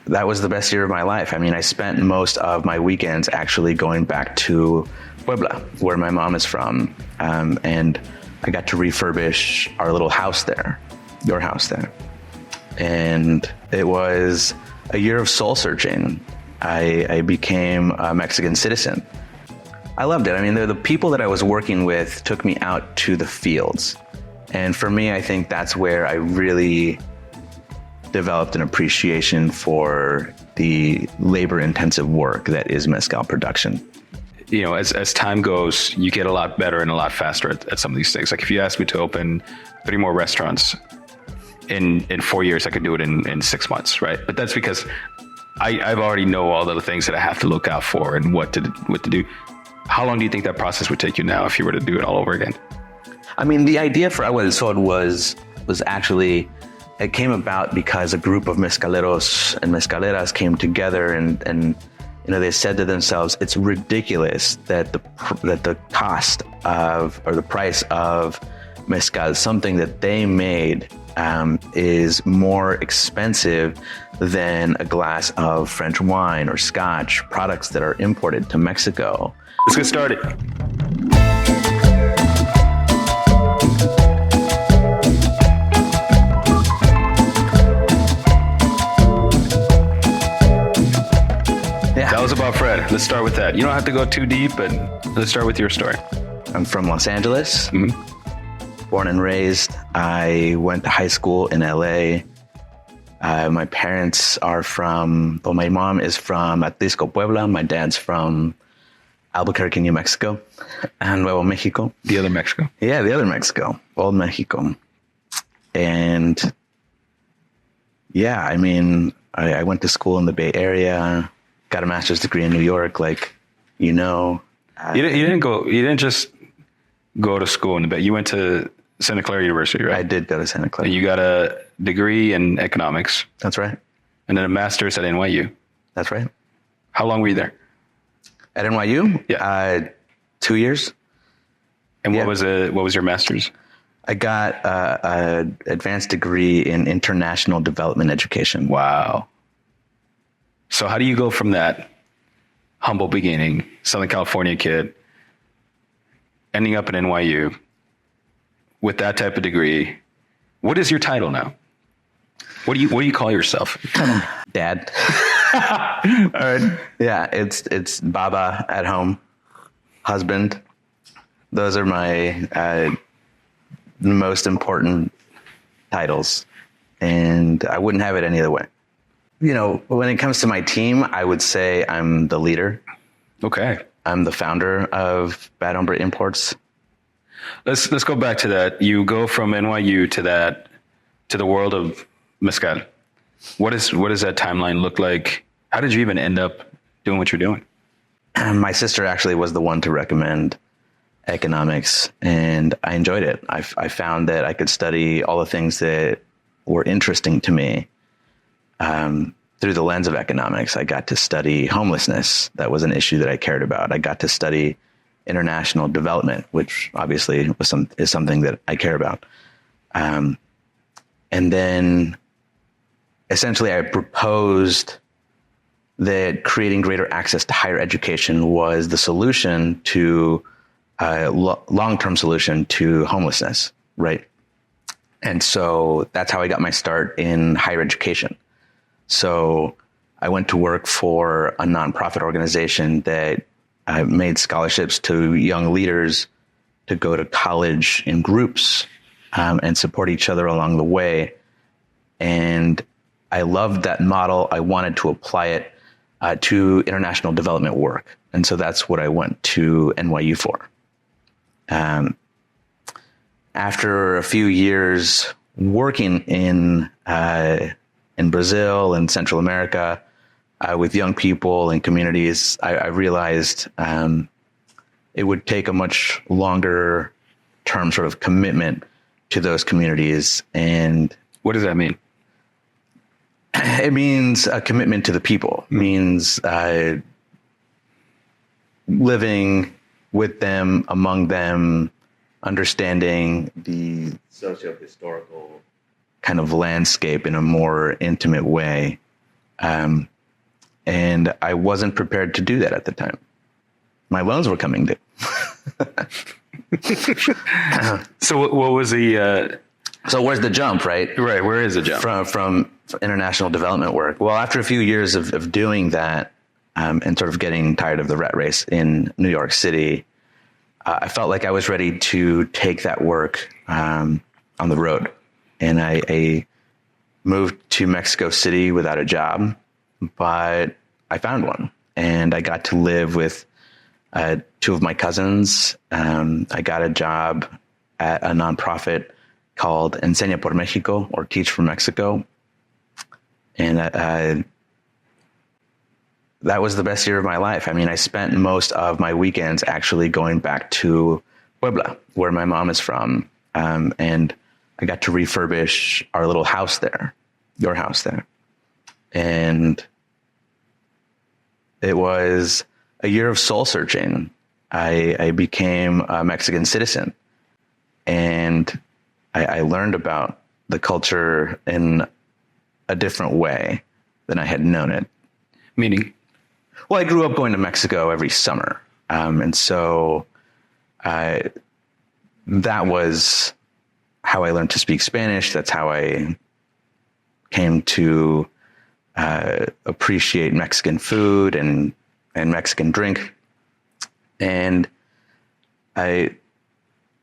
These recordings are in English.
that was the best year of my life. I mean, I spent most of my weekends actually going back to Puebla, where my mom is from. And I got to refurbish our little house there, your house there. And it was a year of soul searching. I became a Mexican citizen. I loved it. I mean, the people that I was working with took me out to the fields. And for me, I think that's where I really developed an appreciation for the labor-intensive work that is mezcal production. You know, as time goes, you get a lot better and a lot faster at some of these things. Like if you asked me to open 3 more restaurants in 4 years, I could do it in 6 months, right? But that's because I've already know all the things that I have to look out for and what to do. How long do you think that process would take you now if you were to do it all over again? I mean, the idea for Agua del Sol was actually, it came about because a group of mezcaleros and mezcaleras came together and you know, they said to themselves, it's ridiculous that the cost of, or the price of mezcal, something that they made, is more expensive than a glass of French wine or Scotch, products that are imported to Mexico. Let's get started. Yeah. That was about Fred. Let's start with that. You don't have to go too deep, but let's start with your story. I'm from Los Angeles, born and raised. I went to high school in LA. My parents are from, well, my mom is from Atlisco, Puebla. My dad's from Albuquerque, New Mexico, and Nuevo Mexico. The other Mexico. Yeah, the other Mexico, old Mexico. And yeah, I mean, I went to school in the Bay Area, got a master's degree in New York, like, you know. You didn't just go to school in the Bay. You went to Santa Clara University, right? I did go to Santa Clara. And you got a degree in economics. That's right. And then a master's at NYU. That's right. How long were you there? At NYU? Yeah. 2 years. And Yeah. what was your master's? I got an advanced degree in international development education. Wow. So how do you go from that humble beginning, Southern California kid, ending up at NYU with that type of degree? What is your title now? What do you call yourself? Dad. All right. Yeah, it's Baba at home, husband. Those are my most important titles, and I wouldn't have it any other way. You know, when it comes to my team, I would say I'm the leader. Okay. I'm the founder of Bad Hombre Imports. Let's go back to that. You go from NYU to the world of mezcal. What does that timeline look like? How did you even end up doing what you're doing? My sister actually was the one to recommend economics, and I enjoyed it. I found that I could study all the things that were interesting to me through the lens of economics. I got to study homelessness. That was an issue that I cared about. I got to study international development, which obviously is something that I care about. And then essentially I proposed that creating greater access to higher education was the solution to long-term solution to homelessness, right? And so that's how I got my start in higher education. So I went to work for a nonprofit organization that made scholarships to young leaders to go to college in groups and support each other along the way. And I loved that model. I wanted to apply it to international development work. And so that's what I went to NYU for. After a few years working in Brazil and Central America with young people and communities, I realized it would take a much longer term sort of commitment to those communities. And what does that mean? It means a commitment to the people. It means living with them, among them, understanding the socio-historical kind of landscape in a more intimate way. And I wasn't prepared to do that at the time. My loans were coming due. So what was the... So where's the jump, right? Right. Where is the jump? From international development work. Well, after a few years of doing that, and sort of getting tired of the rat race in New York City, I felt like I was ready to take that work on the road. And I moved to Mexico City without a job, but I found one. And I got to live with two of my cousins. I got a job at a nonprofit called Enseña por México, or Teach for Mexico. And that was the best year of my life. I mean, I spent most of my weekends actually going back to Puebla, where my mom is from. And I got to refurbish our little house there, your house there. And it was a year of soul searching. I became a Mexican citizen, and I learned about the culture in a different way than I had known it. Meaning? Well, I grew up going to Mexico every summer. And so that was how I learned to speak Spanish. That's how I came to appreciate Mexican food and Mexican drink. And I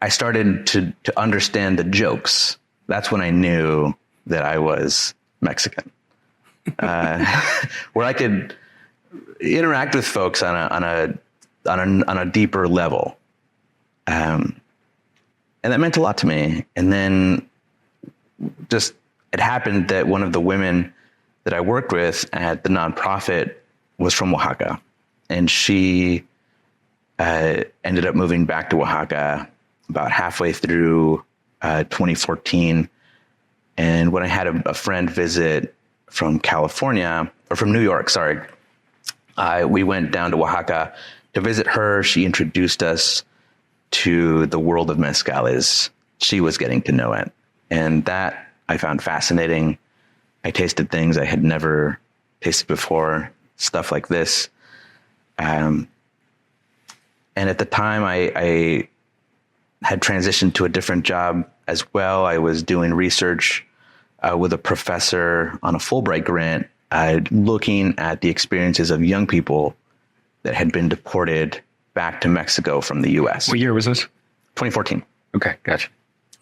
started to understand the jokes. That's when I knew that I was Mexican, where I could interact with folks on a deeper level. And that meant a lot to me. And then just, it happened that one of the women that I worked with at the nonprofit was from Oaxaca, and she ended up moving back to Oaxaca about halfway through 2014. And when I had a friend visit from California, or from New York, sorry, we went down to Oaxaca to visit her. She introduced us to the world of mezcal as she was getting to know it. And that I found fascinating. I tasted things I had never tasted before, stuff like this. And at the time I had transitioned to a different job as well. I was doing research with a professor on a Fulbright grant, looking at the experiences of young people that had been deported back to Mexico from the U.S. What year was this? 2014. Okay, gotcha.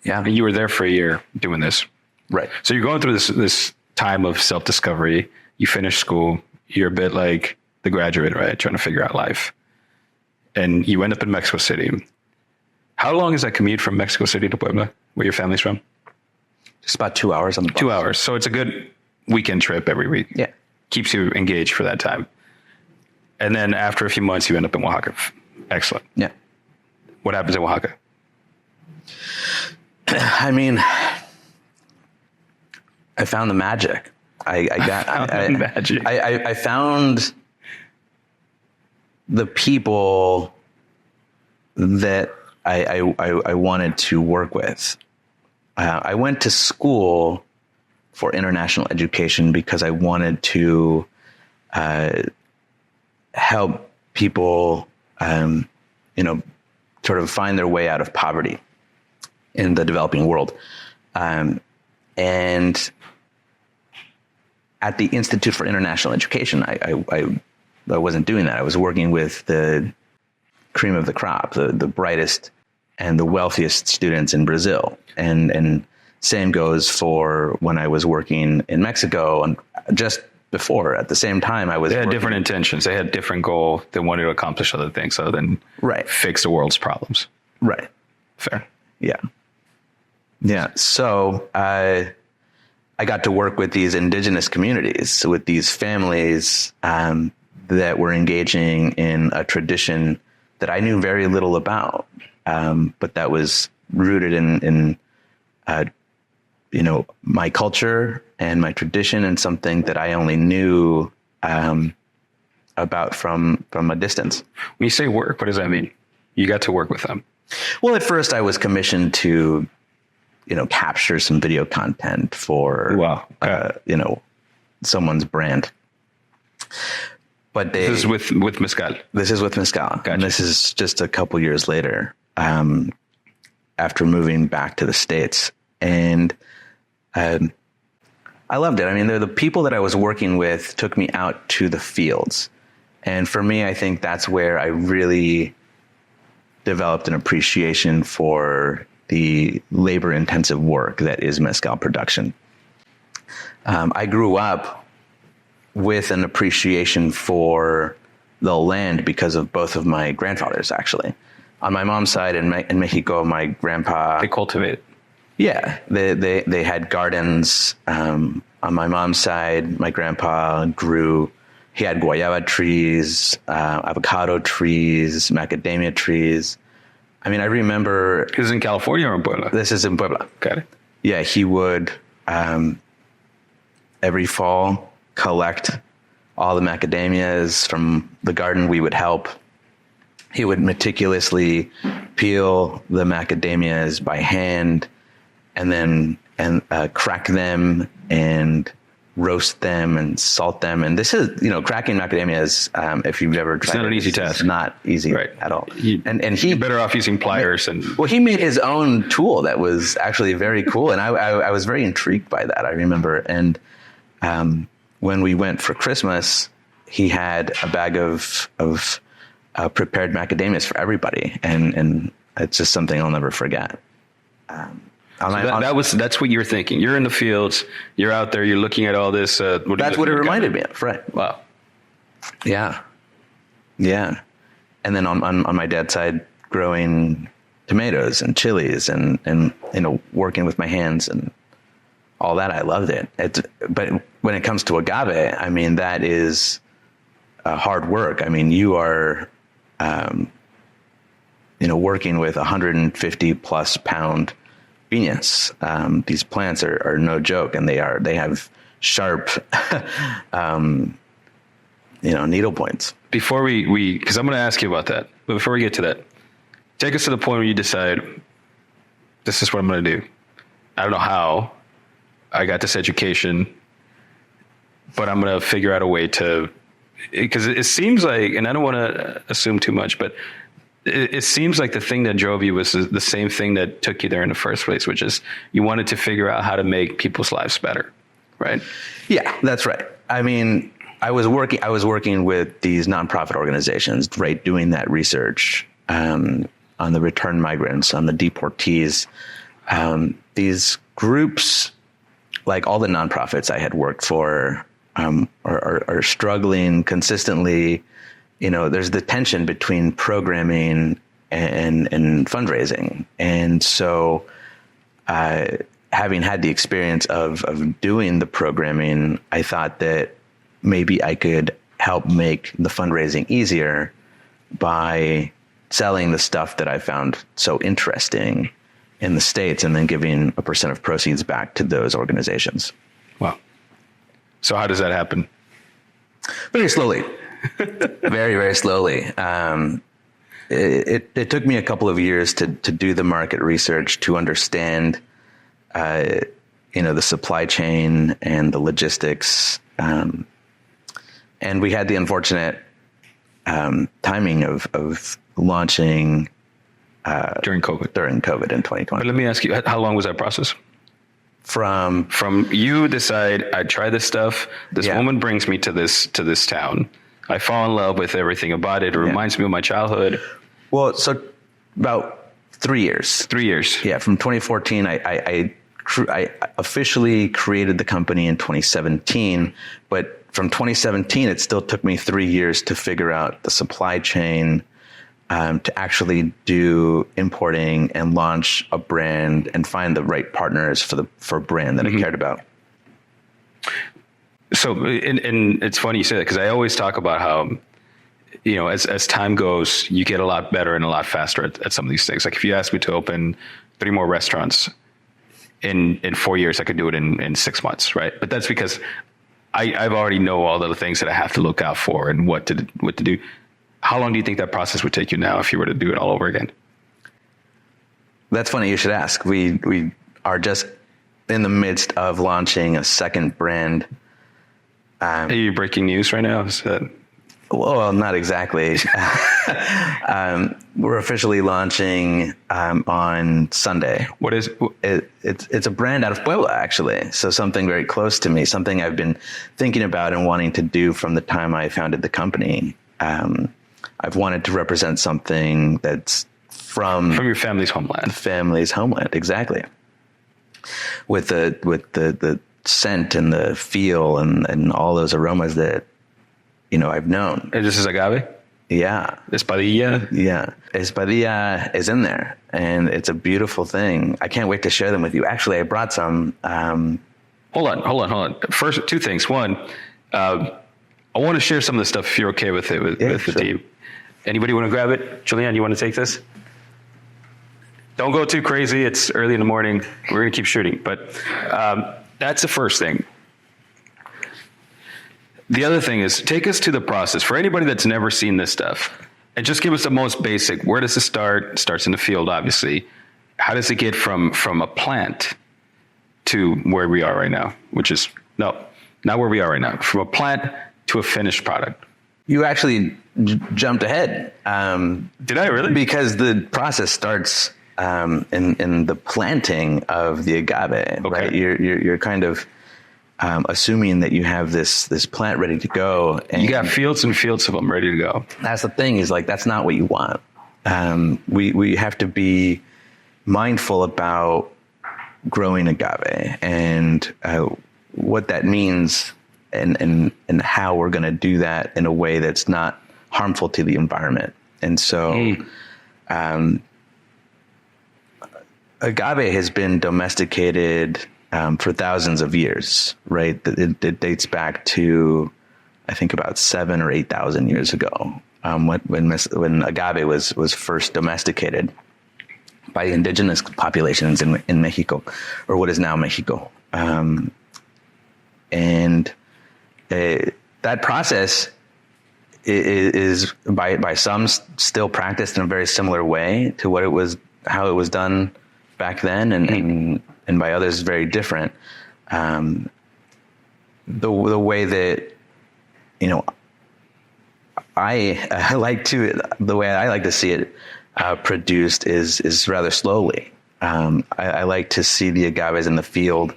Yeah. And you were there for a year doing this. Right. So you're going through this time of self-discovery. You finish school. You're a bit like the graduate, right? Trying to figure out life. And you end up in Mexico City. How long is that commute from Mexico City to Puebla, where your family's from? Just about 2 hours on the bus. 2 hours. So it's a good weekend trip every week. Yeah. Keeps you engaged for that time. And then after a few months, you end up in Oaxaca. Excellent. Yeah. What happens in Oaxaca? I mean, I found the magic. I found the people that I wanted to work with. I went to school for international education because I wanted to help people, sort of find their way out of poverty in the developing world. And at the Institute for International Education, I wasn't doing that. I was working with the cream of the crop, the brightest and the wealthiest students in Brazil. And same goes for when I was working in Mexico, and just before, at the same time, I was. They had different intentions. They had a different goal. They wanted to accomplish other things other than fix the world's problems. Right. Fair. Yeah. Yeah. So I got to work with these indigenous communities, with these families that were engaging in a tradition that I knew very little about, but that was rooted in my culture and my tradition, and something that I only knew about from a distance. When you say work, what does that mean? You got to work with them. Well, at first I was commissioned to, capture some video content for, someone's brand. But this is with Mezcal. This is with Mezcal. Gotcha. And this is just a couple years later, after moving back to the States. And I loved it. I mean, the people that I was working with took me out to the fields. And for me, I think that's where I really developed an appreciation for the labor-intensive work that is mezcal production. I grew up with an appreciation for the land because of both of my grandfathers, actually. On my mom's side in Mexico, my grandpa... They cultivate. Yeah, they had gardens. On my mom's side, my grandpa he had guayaba trees, avocado trees, macadamia trees. I mean, I remember... This is in California or in Puebla? This is in Puebla. Got it. Yeah, he would, every fall, collect all the macadamias from the garden. We would help. He would meticulously peel the macadamias by hand and crack them and roast them and salt them. And this is, cracking macadamias, if you've never tried it's not an easy task. It's not easy at all. And you're better off using pliers. He made his own tool that was actually very cool. And I was very intrigued by that, I remember. And when we went for Christmas, he had a bag of prepared macadamias for everybody. And it's just something I'll never forget. That's what you're thinking. You're in the fields. You're out there. You're looking at all this. That's what it reminded me of, right? Wow. Yeah. And then on my dad's side, growing tomatoes and chilies and working with my hands and all that, I loved it. But when it comes to agave, I mean, that is hard work. I mean, you are, working with 150 plus pound piñas. These plants are no joke, and they have sharp, needle points. Before because I'm going to ask you about that, but before we get to that, take us to the point where you decide, this is what I'm going to do. I don't know how I got this education, but I'm going to figure out a way to, because it seems like, and I don't want to assume too much, but it seems like the thing that drove you was the same thing that took you there in the first place, which is you wanted to figure out how to make people's lives better, right? Yeah, that's right. I mean, I was working with these nonprofit organizations, right, doing that research on the returned migrants, on the deportees. These groups, like all the nonprofits I had worked for, are struggling consistently. There's the tension between programming and fundraising. And so, having had the experience of doing the programming, I thought that maybe I could help make the fundraising easier by selling the stuff that I found so interesting in the States and then giving a % of proceeds back to those organizations. Wow. So how does that happen? Very slowly. Very, very slowly. It took me a couple of years to do the market research, to understand, the supply chain and the logistics. And we had the unfortunate timing of launching during COVID in 2020. But let me ask you, how long was that process? From you decide, I try this stuff. This woman brings me to this town. I fall in love with everything about it. It reminds me of my childhood. Well, so about 3 years. 3 years. Yeah. From 2014, I officially created the company in 2017, but from 2017, it still took me 3 years to figure out the supply chain, to actually do importing and launch a brand and find the right partners for a brand that I cared about. So, and it's funny you say that, because I always talk about how, as time goes, you get a lot better and a lot faster at some of these things. Like if you asked me to open 3 more restaurants in 4 years, I could do it in 6 months, right? But that's because I've already know all the things that I have to look out for and what to do. How long do you think that process would take you now if you were to do it all over again? That's funny you should ask. We are just in the midst of launching a second brand. Are you breaking news right now? Well, not exactly. We're officially launching on Sunday. What is it? It's a brand out of Puebla, actually. So something very close to me, something I've been thinking about and wanting to do from the time I founded the company. I've wanted to represent something that's from your family's homeland. Family's homeland, exactly. With the scent and the feel and all those aromas that, I've known. And this is agave? Yeah. Espadilla? Yeah. Espadilla is in there, and it's a beautiful thing. I can't wait to share them with you. Actually, I brought some. Hold on. First, two things. One, I want to share some of the stuff if you're okay with it, with the team. Anybody want to grab it? Julianne, you want to take this? Don't go too crazy. It's early in the morning. We're going to keep shooting. But that's the first thing. The other thing is, take us to the process. For anybody that's never seen this stuff, and just give us the most basic. Where does it start? It starts in the field, obviously. How does it get from a plant to where we are right now? Not where we are right now. From a plant to a finished product. You actually jumped ahead. Did I really? Because the process starts in the planting of the agave, okay. Right? You're kind of assuming that you have this plant ready to go. And you got fields and fields of them ready to go. That's the thing, is like, that's not what you want. We have to be mindful about growing agave and what that means and how we're going to do that in a way that's not harmful to the environment. And so agave has been domesticated for thousands of years, right? It dates back to, I think, about 7,000 or 8,000 years ago, when agave was first domesticated by the indigenous populations in Mexico, or what is now Mexico. And that process is by some still practiced in a very similar way to how it was done back then, and by others very different. The way that the way I like to see it produced is rather slowly. I like to see the agaves in the field,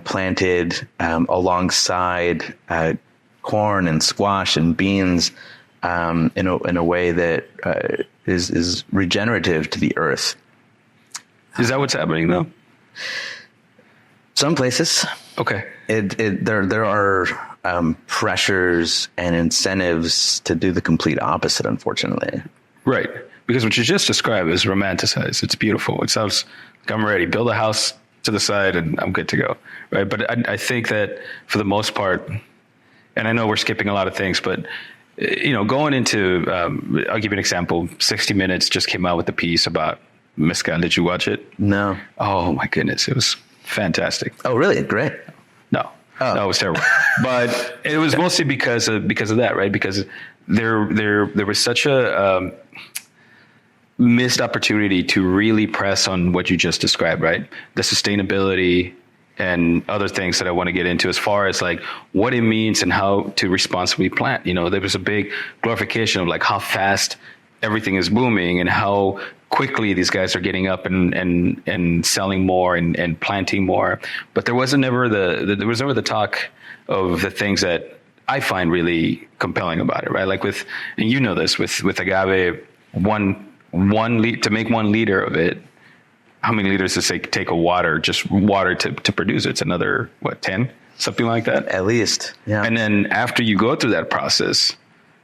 planted alongside corn and squash and beans, in a way that is regenerative to the earth. Is that what's happening though? Some places. Okay. There are pressures and incentives to do the complete opposite, unfortunately. Right. Because what you just described is romanticized. It's beautiful. It sounds like I'm ready. Build a house to the side and I'm good to go. Right. But I think that for the most part, and I know we're skipping a lot of things, but going into, I'll give you an example. 60 Minutes just came out with a piece about Mezcal. Did you watch it? No. Oh my goodness. It was fantastic. Oh, really? Great. No, it was terrible. But it was mostly because of that, right? Because there was such a missed opportunity to really press on what you just described, right? The sustainability and other things that I want to get into as far as like what it means and how to responsibly plant. There was a big glorification of like how fast everything is booming and how quickly these guys are getting up and selling more and planting more. But there was never the talk of the things that I find really compelling about it, right? Like with agave, to make 1 liter of it, how many liters does it take just water to produce it? It's another, 10? Something like that? At least, yeah. And then after you go through that process,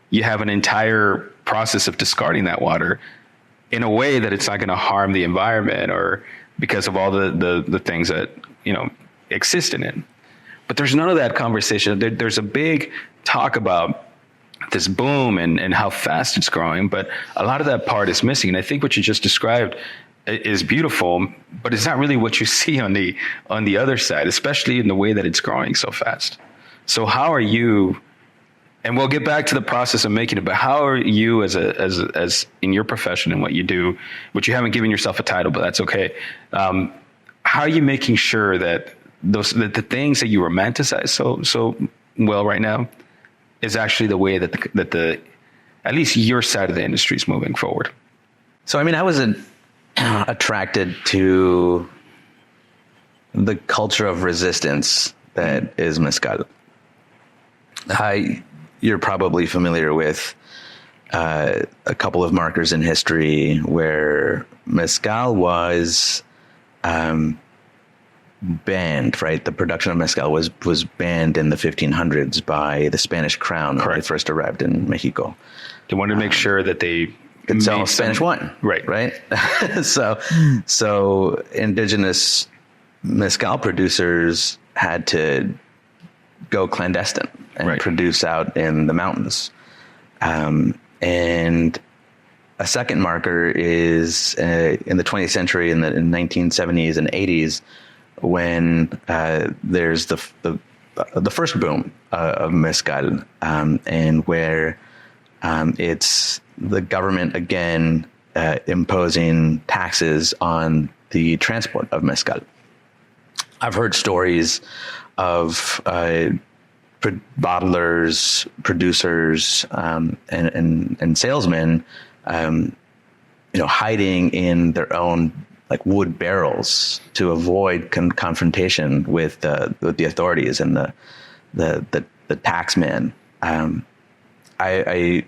you have an entire process of discarding that water in a way that it's not going to harm the environment or because of all the things that, exist in it. But there's none of that conversation. There's a big talk about this boom and how fast it's growing, but a lot of that part is missing. And I think what you just described is beautiful, but it's not really what you see on the other side, especially in the way that it's growing so fast. So how are you, and we'll get back to the process of making it, but how are you as in your profession and what you do, which you haven't given yourself a title, but that's okay. How are you making sure that the things that you romanticize so well right now is actually the way that the at least your side of the industry is moving forward? So, I mean, I was attracted to the culture of resistance that is mezcal. You're probably familiar with a couple of markers in history where mezcal was banned, right? The production of mezcal was banned in the 1500s by the Spanish crown when they first arrived in Mexico. They wanted to make sure that they could sell Spanish wine. Right. So indigenous mezcal producers had to go clandestine and produce out in the mountains. And a second marker is in the 20th century, in the 1970s and 80s, when there's the first boom of mezcal, and where it's the government again imposing taxes on the transport of mezcal. I've heard stories of bottlers, producers, and salesmen, hiding in their own like wood barrels to avoid confrontation with the authorities and the taxman. I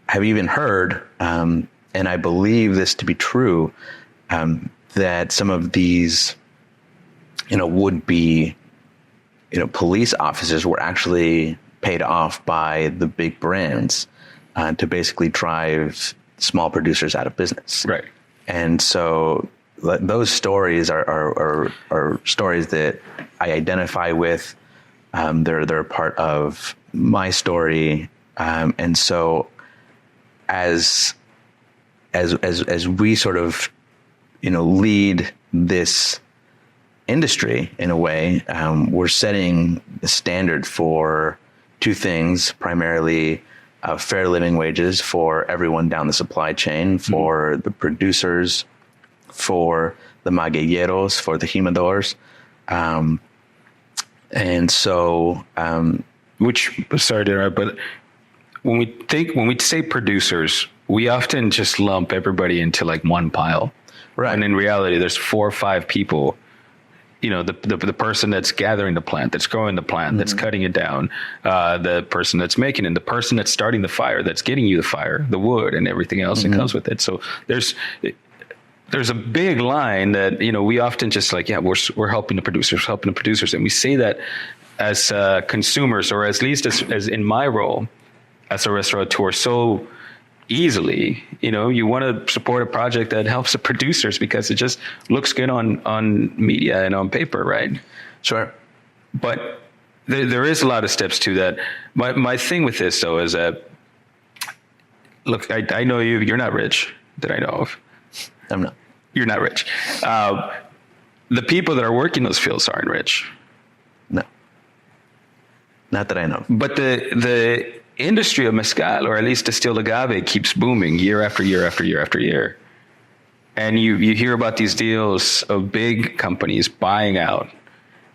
have even heard, and I believe this to be true, that some of these, would be, police officers were actually paid off by the big brands to basically drive small producers out of business. Right. And so those stories are stories that I identify with. They're a part of my story. And so as we sort of, lead this industry in a way, we're setting the standard for two things, primarily fair living wages for everyone down the supply chain, for the producers, for the magueyeros, for the jimadores. And so, sorry to interrupt, but when we say producers, we often just lump everybody into like one pile. Right. And in reality, there's 4 or 5 people, the person that's gathering the plant, that's growing the plant, that's cutting it down, the person that's making it, the person that's starting the fire, that's getting you the fire, the wood and everything else that comes with it. So there's a big line that, we often just like, we're helping the producers. And we say that as consumers, or at least as in my role as a restaurateur, so easily, you want to support a project that helps the producers because it just looks good on media and on paper, right? Sure. But there is a lot of steps to that. My thing with this, though, is that, look, I know you're not rich, that I know of. I'm not. You're not rich. The people that are working those fields aren't rich. No. Not that I know. But the industry of mezcal, or at least distilled agave, keeps booming year after year after year after year. And you hear about these deals of big companies buying out,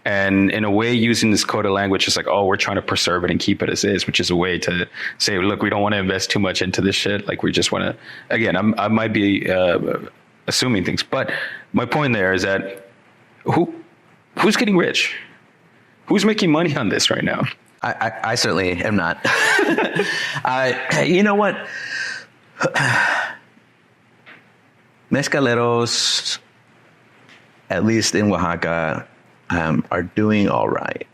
and in a way using this code of language, it's like, oh, we're trying to preserve it and keep it as is, which is a way to say, look, we don't want to invest too much into this shit. Like, we just want to, again, I might be assuming things, but my point there is that who's getting rich? Who's making money on this right now? I certainly am not. You know what? Mezcaleros, at least in Oaxaca, are doing all right.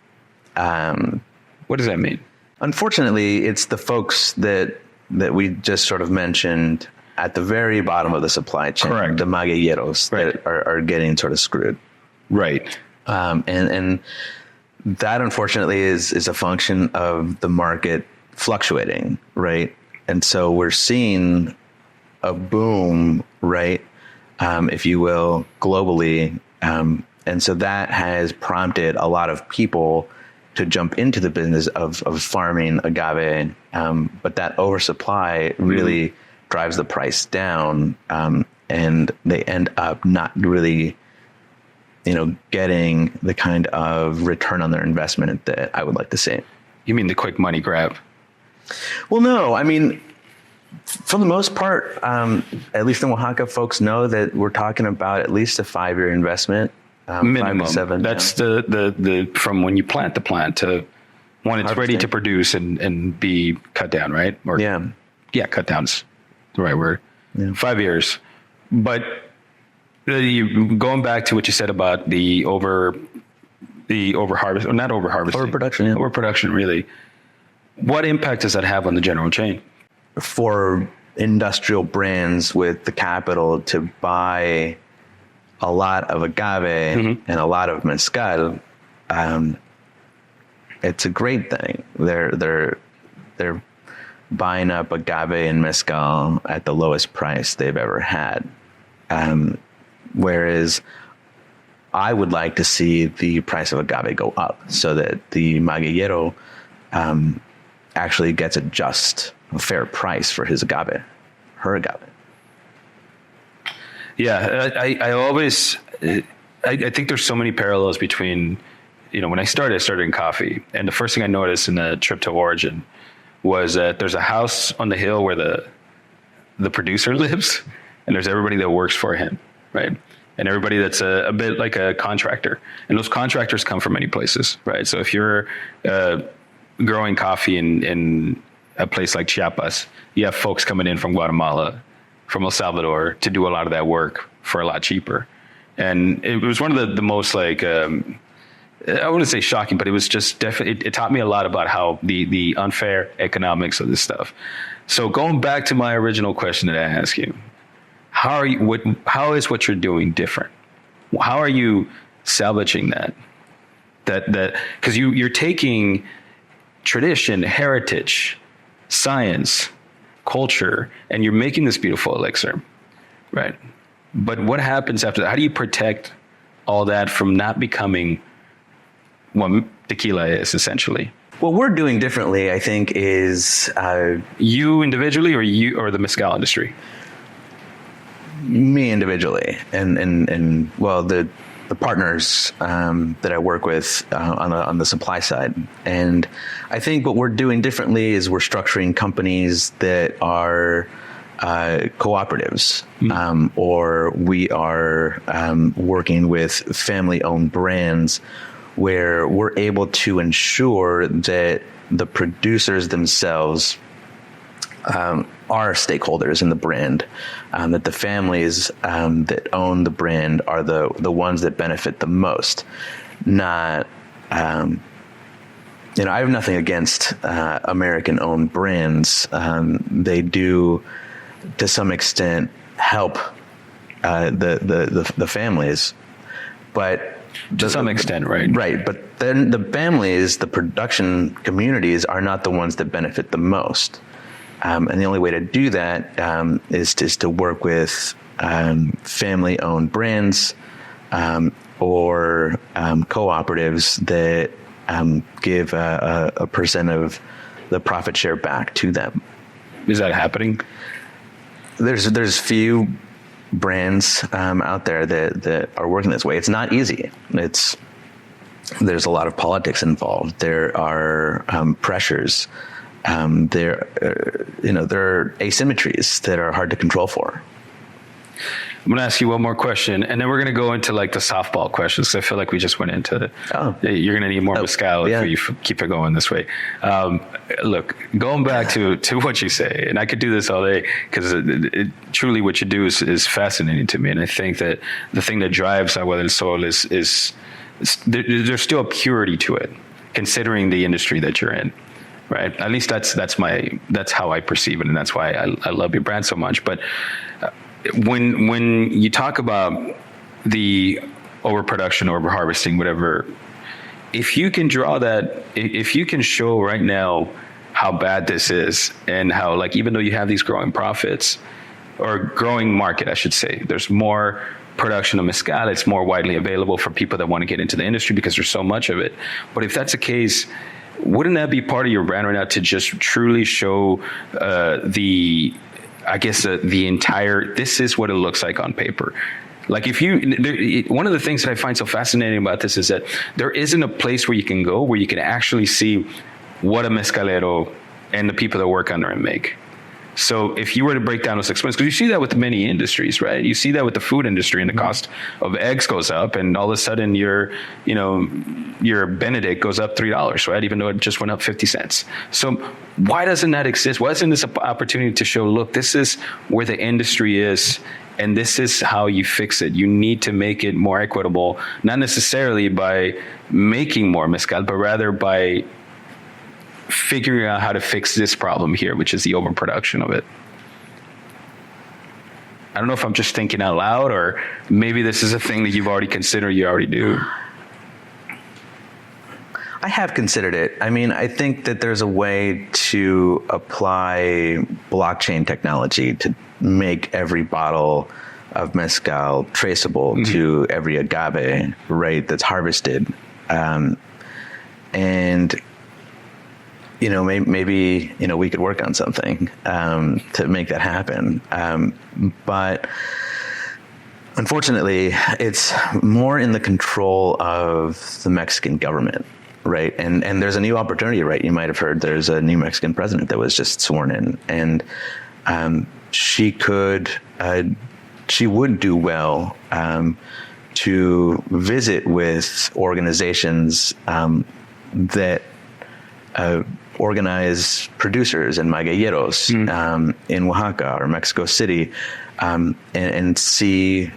What does that mean? Unfortunately, it's the folks that we just sort of mentioned at the very bottom of the supply chain, correct, the magueyeros, right, that are getting sort of screwed. Right. And that, unfortunately, is a function of the market fluctuating, right? And so we're seeing a boom, right, if you will, globally. And so that has prompted a lot of people to jump into the business of farming agave. But that oversupply really drives the price down, and they end up not really, getting the kind of return on their investment that I would like to see. You mean the quick money grab? Well, no, I mean, for the most part, at least in Oaxaca, folks know that we're talking about at least a 5-year investment. Minimum. 5 to 7. That's the from when you plant the plant to when it's ready to produce and be cut down, right? Or, cut down's the right word. Yeah. 5 years. But going back to what you said about the overharvest, or not overharvesting. Overproduction, yeah. Overproduction, really. What impact does that have on the general chain? For industrial brands with the capital to buy a lot of agave and a lot of mezcal, it's a great thing. They're buying up agave and mezcal at the lowest price they've ever had. Whereas I would like to see the price of agave go up so that the magueyero actually gets a fair price for his agave, her agave. Yeah, I think there's so many parallels between, when I started in coffee, and the first thing I noticed in the trip to Origin was that there's a house on the hill where the producer lives, and there's everybody that works for him, right? And everybody that's a bit like a contractor. And those contractors come from many places, right? So if you're growing coffee in a place like Chiapas, you have folks coming in from Guatemala, from El Salvador to do a lot of that work for a lot cheaper. And it was one of the most like, I wouldn't say shocking, but it was just definitely, it taught me a lot about how the unfair economics of this stuff. So going back to my original question that I asked you, how is what you're doing different? How are you salvaging that? Because you're taking tradition, heritage, science, culture, and you're making this beautiful elixir, right? But what happens after that? How do you protect all that from not becoming what tequila is, essentially? What we're doing differently, I think, is you individually, or the mezcal industry? Me individually, and well, the partners that I work with on the supply side. And I think what we're doing differently is we're structuring companies that are cooperatives, or we are working with family-owned brands where we're able to ensure that the producers themselves are stakeholders in the brand, that the families that own the brand are the ones that benefit the most. Not, I have nothing against American-owned brands. They do, to some extent, help the families, but to some extent, right? Right, but then the families, the production communities, are not the ones that benefit the most. And the only way to do that is to work with family-owned brands or cooperatives that give a percent of the profit share back to them. Is that happening? There's few brands out there that are working this way. It's not easy. There's a lot of politics involved. There are pressures. There are asymmetries that are hard to control for. I'm going to ask you one more question, and then we're going to go into like the softball questions, because I feel like we just went into you're going to need more mezcal if you keep it going this way. Look, going back to what you say, and I could do this all day, because truly what you do is fascinating to me. And I think that the thing that drives Agua del Sol is there's still a purity to it, considering the industry that you're in. Right. At least that's how I perceive it, and that's why I love your brand so much. But when you talk about the overproduction, overharvesting, whatever, if you can if you can show right now how bad this is, and how, like, even though you have these growing profits, or growing market, I should say, there's more production of mezcal, it's more widely available for people that want to get into the industry because there's so much of it. But if that's the case, wouldn't that be part of your brand right now, to just truly show the entire, this is what it looks like on paper? Like, one of the things that I find so fascinating about this is that there isn't a place where you can go where you can actually see what a mezcalero and the people that work under him make. So if you were to break down those expenses, because you see that with many industries, right? You see that with the food industry, and the cost of eggs goes up, and all of a sudden your Benedict goes up $3, right? Even though it just went up 50 cents. So why doesn't that exist? Why isn't this an opportunity to show, look, this is where the industry is, and this is how you fix it? You need to make it more equitable, not necessarily by making more mezcal, but rather by figuring out how to fix this problem here, which is the overproduction of it. I don't know if I'm just thinking out loud, or maybe this is a thing that you've already considered, you already do. I have considered it. I mean, I think that there's a way to apply blockchain technology to make every bottle of mezcal traceable to every agave, right, that's harvested. And maybe we could work on something to make that happen. But unfortunately, it's more in the control of the Mexican government, right? And there's a new opportunity, right? You might have heard there's a new Mexican president that was just sworn in, and she would do well to visit with organizations that organize producers and magueyeros in Oaxaca or Mexico City, and see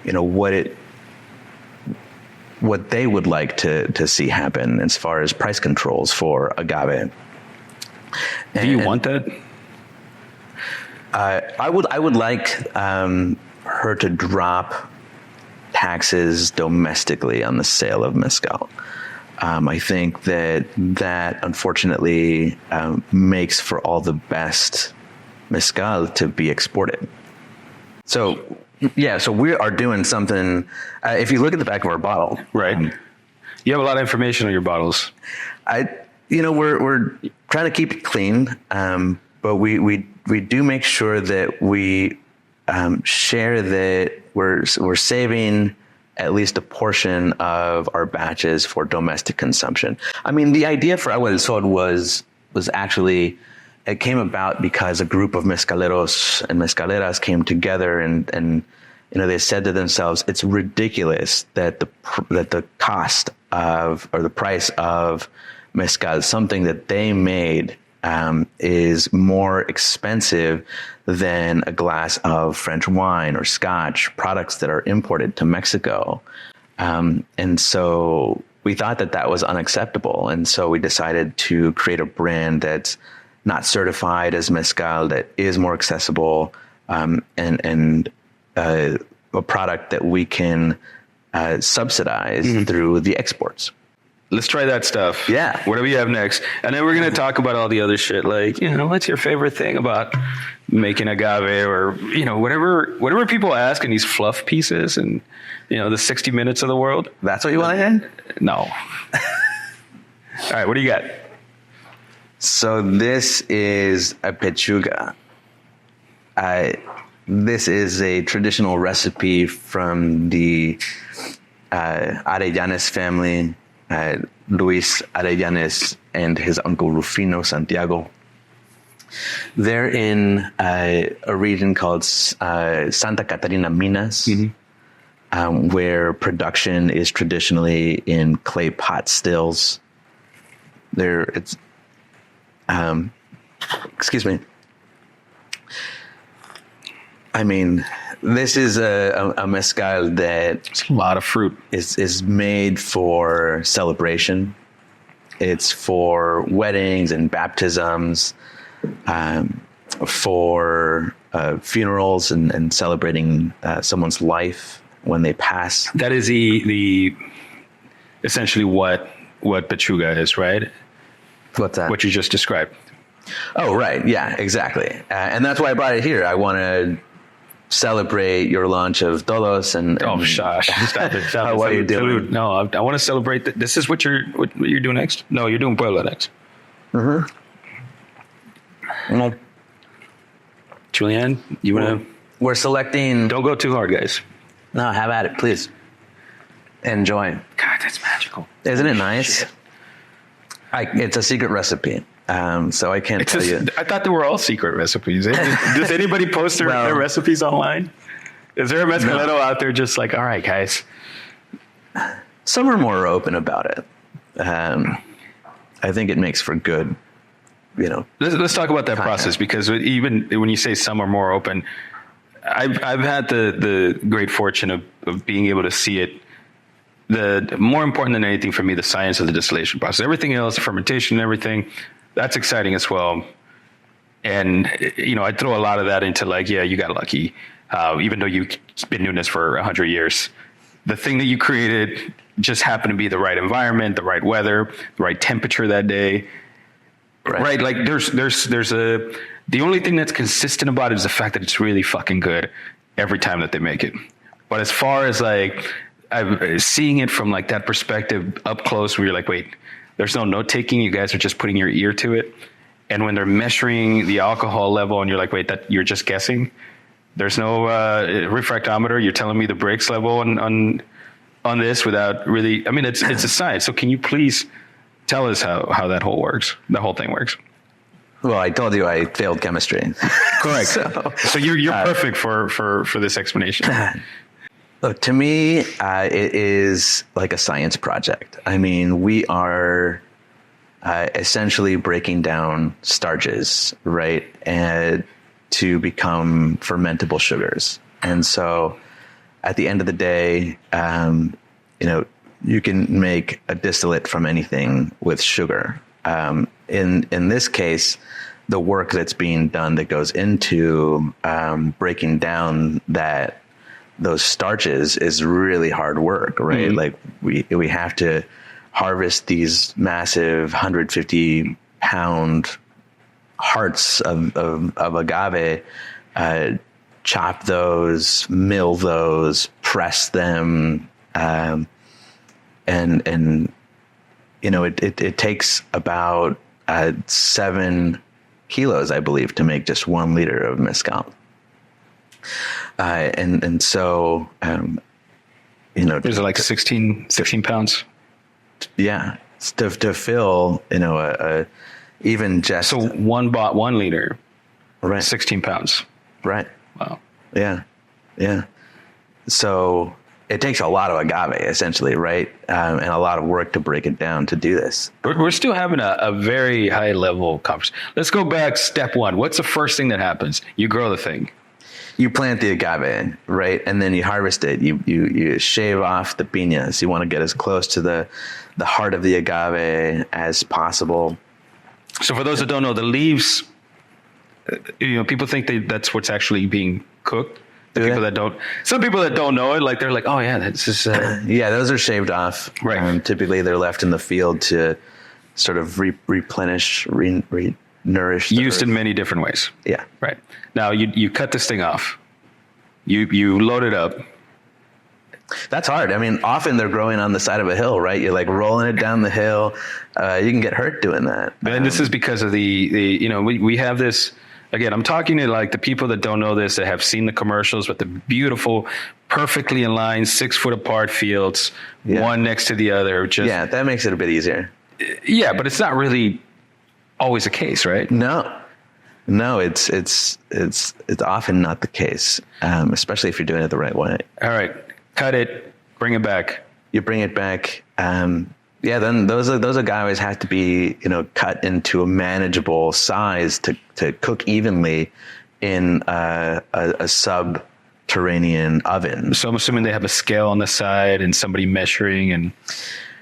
what they would like to see happen as far as price controls for agave. Do you want that? I would like her to drop taxes domestically on the sale of mezcal. I think that unfortunately makes for all the best mezcal to be exported. So we are doing something. If you look at the back of our bottle, right, you have a lot of information on your bottles. We're trying to keep it clean, but we do make sure that we share that we're saving at least a portion of our batches for domestic consumption. I mean, the idea for Agua del Sol was actually, it came about because a group of mezcaleros and mezcaleras came together and they said to themselves, it's ridiculous that the cost of, or the price of mezcal, something that they made, is more expensive than a glass of French wine or Scotch, products that are imported to Mexico. And so we thought that was unacceptable. And so we decided to create a brand that's not certified as mezcal, that is more accessible, and a product that we can subsidize through the exports. Let's try that stuff. Yeah. Whatever you have next. And then we're going to talk about all the other shit. Like, what's your favorite thing about making agave, or, whatever people ask in these fluff pieces and, the 60 minutes of the world. That's what you want to hear? No. All right. What do you got? So this is a pechuga. This is a traditional recipe from the Arellanes family. Luis Arellanes and his uncle Rufino Santiago. They're in a region called Santa Catarina Minas, where production is traditionally in clay pot stills. Excuse me. I mean, this is a mezcal that it's a lot of fruit. Is made for celebration. It's for weddings and baptisms, for funerals and celebrating someone's life when they pass. That is the essentially what pechuga is, right? What's that? What you just described. Oh, right. Yeah, exactly. And that's why I brought it here. I want to celebrate your launch of Todos and stop it. What are you doing? No, I want to celebrate. This is what you're doing next. No, you're doing Puebla next. Well, Julianne, you want to? We're selecting. Don't go too hard, guys. No, have at it, please. Enjoy. God, that's magical. Isn't it nice? It's a secret recipe. So I can't tell you. I thought they were all secret recipes. Does anybody post their recipes online? Is there a mezcalero out there just like, all right, guys? Some are more open about it. I think it makes for good, Let's talk about that content. Process, because even when you say some are more open, I've had the great fortune of being able to see it. The more important than anything for me, the science of the distillation process. Everything else, fermentation, and everything, that's exciting as well. And I throw a lot of that into like, yeah, you got lucky, even though you've been doing this for 100 years. The thing that you created just happened to be the right environment, the right weather, the right temperature that day. Right? Like the only thing that's consistent about it is the fact that it's really fucking good every time that they make it. But as far as like seeing it from like that perspective up close, where you're like, wait, there's no note taking. You guys are just putting your ear to it. And when they're measuring the alcohol level and you're like, wait, that you're just guessing. There's no refractometer. You're telling me the Brix level on this without really. I mean, it's a science. So can you please tell us how that the whole thing works? Well, I told you I failed chemistry. Correct. So you're perfect for this explanation. Look, to me, it is like a science project. I mean, we are essentially breaking down starches, right, and to become fermentable sugars. And so at the end of the day, you can make a distillate from anything with sugar. In this case, the work that's being done that goes into breaking down those starches is really hard work, right? Mm-hmm. Like we have to harvest these massive 150 pound hearts of agave, chop those, mill those, press them, and it takes about 7 kilos, I believe, to make just 1 liter of mezcal. So there's like 16 pounds. Yeah. To fill, even just. So 1 liter, right. 16 pounds. Right. Wow. Yeah. Yeah. So it takes a lot of agave, essentially, right? And a lot of work to break it down to do this. We're still having a very high level conversation. Let's go back. Step 1. What's the first thing that happens? You grow the thing. You plant the agave, right? And then you harvest it. You shave off the piñas. You want to get as close to the heart of the agave as possible. So for those that don't know, the leaves, people think that's what's actually being cooked. Some people that don't know it, like they're like, oh yeah, that's just. Yeah, those are shaved off. Right. Typically, they're left in the field to sort of replenish, nourish. Used in many different ways. Yeah. Right. Now you cut this thing off. You load it up. That's hard. I mean, often they're growing on the side of a hill, right? You're like rolling it down the hill. You can get hurt doing that. And this is because of we have this. Again, I'm talking to like the people that don't know this, that have seen the commercials with the beautiful, perfectly in line, 6 foot apart fields, one next to the other. Yeah, that makes it a bit easier. Yeah, but it's not really always the case, right? No, it's often not the case, especially if you're doing it the right way. All right, cut it, bring it back. You bring it back. Then those agaves have to be, cut into a manageable size to cook evenly in a subterranean oven. So I'm assuming they have a scale on the side and somebody measuring and.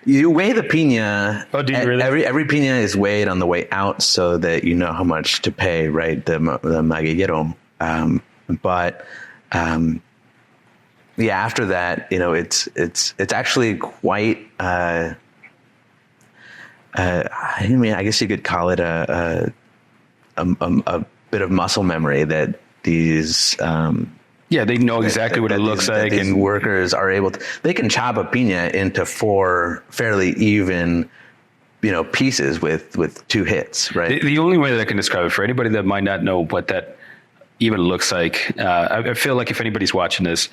You weigh the piña. Oh, do you really? Every piña is weighed on the way out so that you know how much to pay, right? The maguillero. After that, it's actually quite. I guess you could call it a bit of muscle memory that these. They know exactly what it looks like, and workers are able to. They can chop a piña into 4 fairly even, pieces with 2 hits, right? The only way that I can describe it for anybody that might not know what that even looks like, I feel like if anybody's watching this,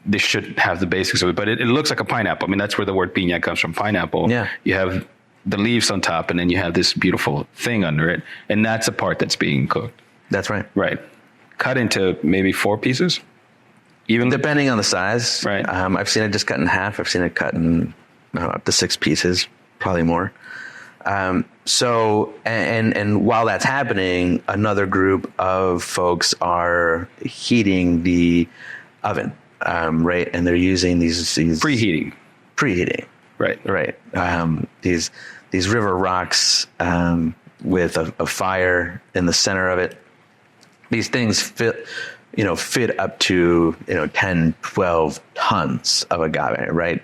they should have the basics of it. But it looks like a pineapple. I mean, that's where the word piña comes from, pineapple. Yeah. You have the leaves on top, and then you have this beautiful thing under it, and that's the part that's being cooked. That's right. Right. Cut into maybe 4 pieces, even depending on the size. Right. I've seen it just cut in half. I've seen it cut in up to 6 pieces, probably more. So, and while that's happening, another group of folks are heating the oven, right? And they're using these preheating. Right. These river rocks, with a fire in the center of it. These things fit up to, 10, 12 tons of agave, right?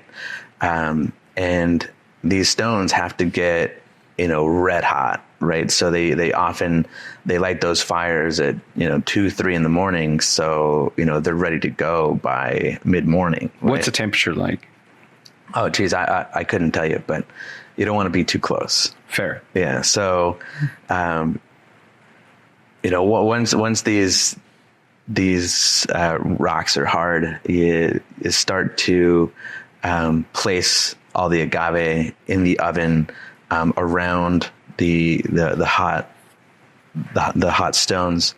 And these stones have to get, red hot, right? So they light those fires at, 2, 3 in the morning. So, they're ready to go by mid-morning. Right? What's the temperature like? Oh, geez, I couldn't tell you, but you don't want to be too close. Fair. Yeah. So, once these rocks are hard, you start to place all the agave in the oven around the hot stones,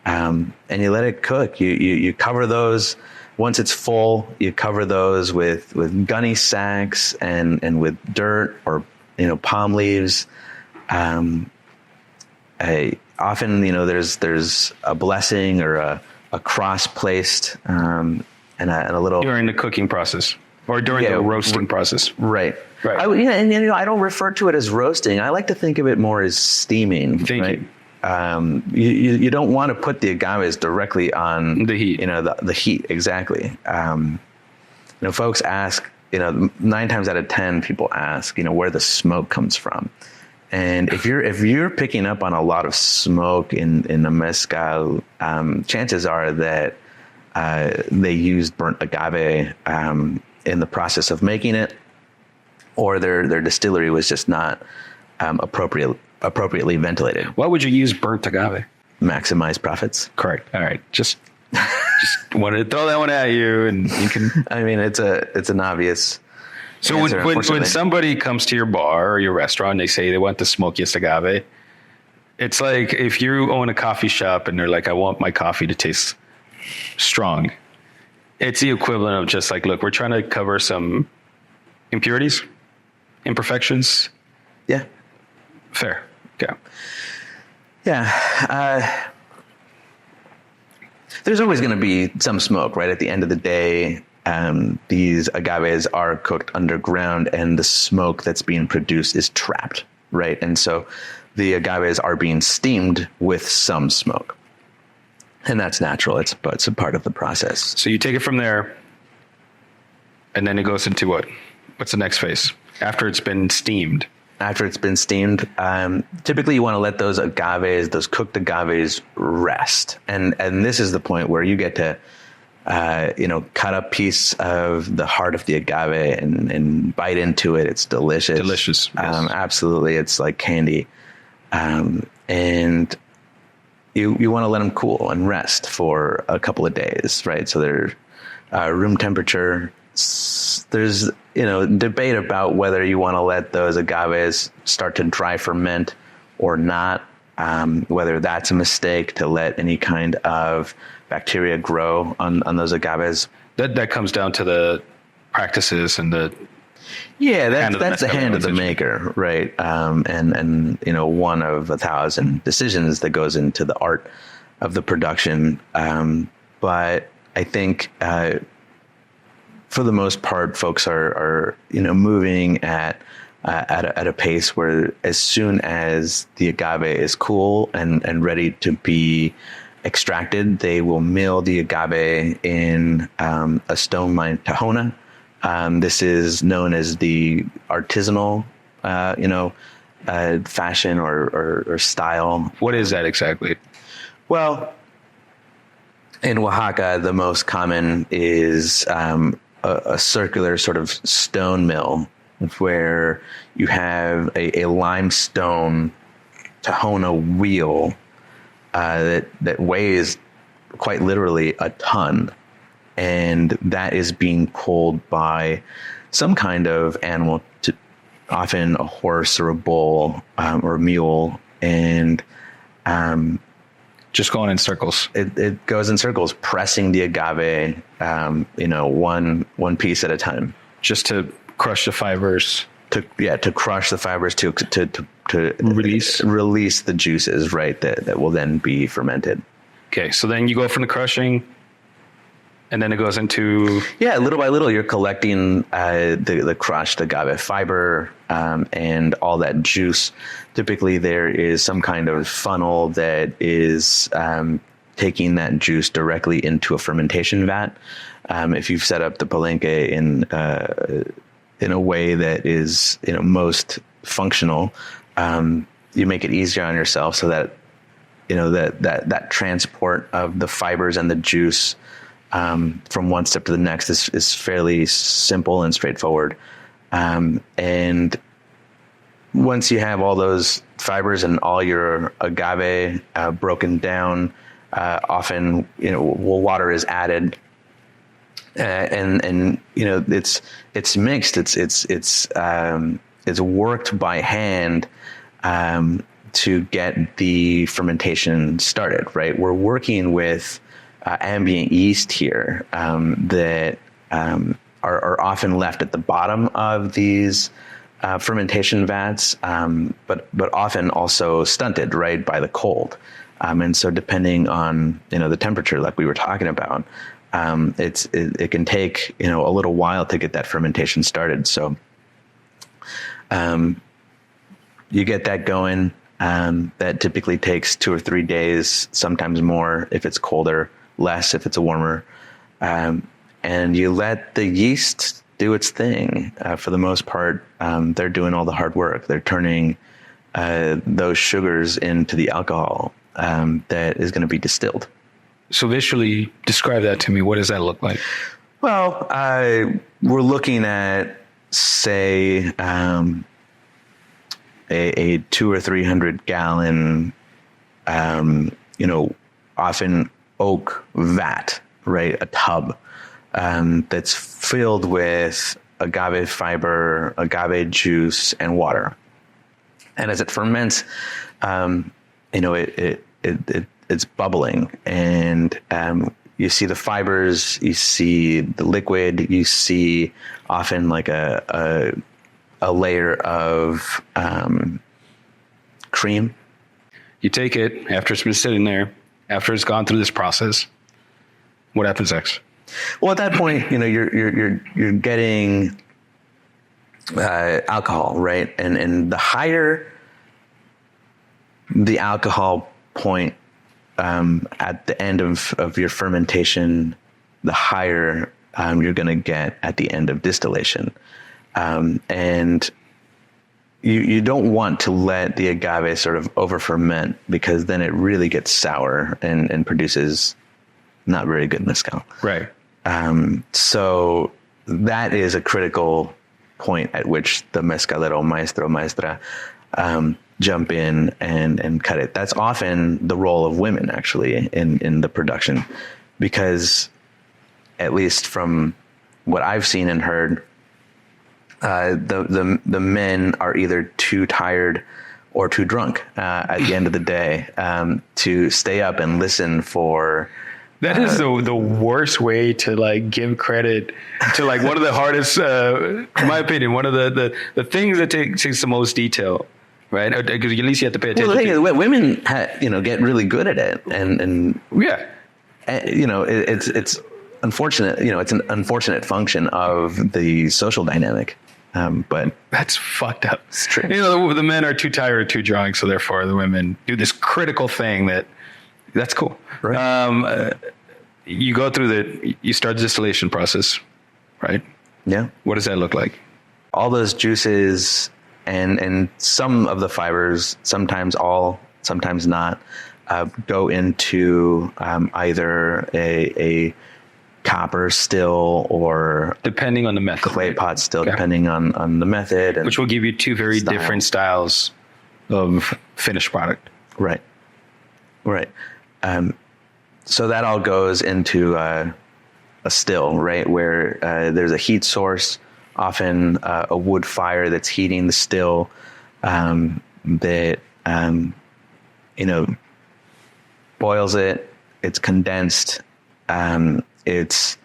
and you let it cook. You cover those. Once it's full, you cover those with gunny sacks and with dirt or palm leaves. Often, there's a blessing or a cross placed, and a little during the cooking process or during the roasting process. Right. I don't refer to it as roasting. I like to think of it more as steaming. Thank you. You don't want to put the agaves directly on the heat. The heat. Exactly. Folks ask, 9 times out of 10 people ask, where the smoke comes from. And if you're picking up on a lot of smoke in a mezcal, chances are that they used burnt agave in the process of making it, or their distillery was just not appropriately ventilated. Why would you use burnt agave? Maximize profits. Correct. All right. Just wanted to throw that one at you, and you can. I mean, it's an obvious. So when somebody comes to your bar or your restaurant, they say they want the smokiest agave. It's like if you own a coffee shop and they're like, I want my coffee to taste strong. It's the equivalent of just like, look, we're trying to cover some impurities, imperfections. Yeah. Fair. Okay. Yeah. There's always going to be some smoke, right? At the end of the day, these agaves are cooked underground and the smoke that's being produced is trapped, right? And so the agaves are being steamed with some smoke. And that's natural. It's a part of the process. So you take it from there, and then it goes into what? What's the next phase? After it's been steamed? After it's been steamed, typically you want to let those cooked agaves rest. And this is the point where you get to cut a piece of the heart of the agave and bite into it. It's delicious. Delicious. Yes. Absolutely. It's like candy. And you want to let them cool and rest for a couple of days, right? So they're room temperature. There's, debate about whether you want to let those agaves start to dry ferment or not. Whether that's a mistake to let any kind of bacteria grow on those agaves. That comes down to the practices and the that's the hand of the maker, right? And one of 1,000 decisions that goes into the art of the production. But I think for the most part, folks are moving at a pace where as soon as the agave is cool and ready to be extracted, they will mill the agave in a stone lined tahona. This is known as the artisanal, fashion or style. What is that exactly? Well, in Oaxaca, the most common is a circular sort of stone mill where you have a limestone tahona wheel that weighs quite literally a ton. And that is being pulled by some kind of animal often a horse or a bull or a mule, and just going in circles. It goes in circles, pressing the agave, one piece at a time, just to crush the fibers. To crush the fibers to release the juices, right? That will then be fermented. Okay, so then you go from the crushing, and then it goes into little by little you're collecting the crushed agave fiber and all that juice. Typically, there is some kind of funnel that is taking that juice directly into a fermentation vat. If you've set up the palenque in a way that is most functional, you make it easier on yourself so that that transport of the fibers and the juice from one step to the next is fairly simple and straightforward. And once you have all those fibers and all your agave broken down, often water is added, and it's mixed. It's worked by hand to get the fermentation started. Right, we're working with ambient yeast here that are often left at the bottom of these fermentation vats, but often also stunted, right, by the cold. And so depending on the temperature, like we were talking about, it can take a little while to get that fermentation started. So you get that going. That typically takes 2 or 3 days, sometimes more if it's colder, less if it's warmer. And you let the yeast do its thing. For the most part, they're doing all the hard work. They're turning those sugars into the alcohol that is going to be distilled. So visually describe that to me. What does that look like? Well, we're looking at, say, a 200 or 300 gallon, often oak vat, right? A tub that's filled with agave fiber, agave juice, and water. And as it ferments, it's bubbling, and you see the fibers, you see the liquid, you see often like a layer of cream. You take it after it's been sitting there, after it's gone through this process. What happens next? Well, at that point, you're getting alcohol, right? And the higher the alcohol point at the end of your fermentation, the higher you're going to get at the end of distillation. And you don't want to let the agave sort of over ferment, because then it really gets sour and produces not very good mezcal. Right. So that is a critical point at which the mezcalero, maestro, maestra, jump in and cut it. That's often the role of women, actually, in the production, because at least from what I've seen and heard, the men are either too tired or too drunk at the end of the day to stay up and listen for. That is the worst way to give credit to one of the hardest, in my opinion, one of the things that takes the most detail, right? Because at least you have to pay attention. Well, the thing is, women get really good at it, and yeah, it's unfortunate. It's an unfortunate function of the social dynamic. But that's fucked up. It's true. The men are too tired or too drunk, so therefore the women do this critical thing that's cool. Right. You go through you start the distillation process, right? Yeah. What does that look like? All those juices and some of the fibers, sometimes all, sometimes not, go into either a copper still, or depending on the method, clay pot still, okay, depending on the method, which will give you two very different styles of finished product. Right. So that all goes into a still, right, where there's a heat source often a wood fire that's heating the still, that, boils it, it's condensed. It's,